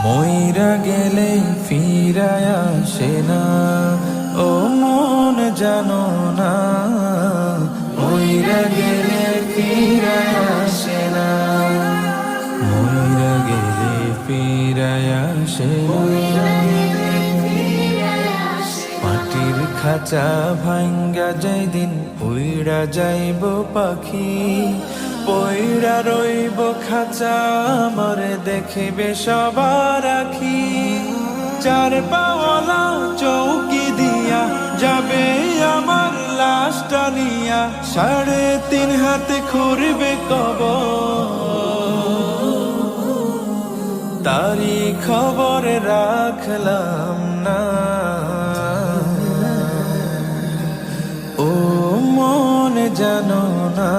মইরা গেলে ফিরায় আসে না, ও মন জানো না। মইরা গেলে ফিরায় আসে না, মইরা গেলে ফিরায় আসে না। মাটির খাঁচা ভাঙ্গা যেদিন উইড়া যাইব পাখি, পইড়া রইব খাঁচা আমারে দেখিবে সবার আখি। চার পাওয়ালা চৌকি দিয়া যাবে আমার লাশটা নিয়া, 3.5 হাতে খুঁড়বে কবর, তারি খবর রাখলাম না। ও মন জানো না।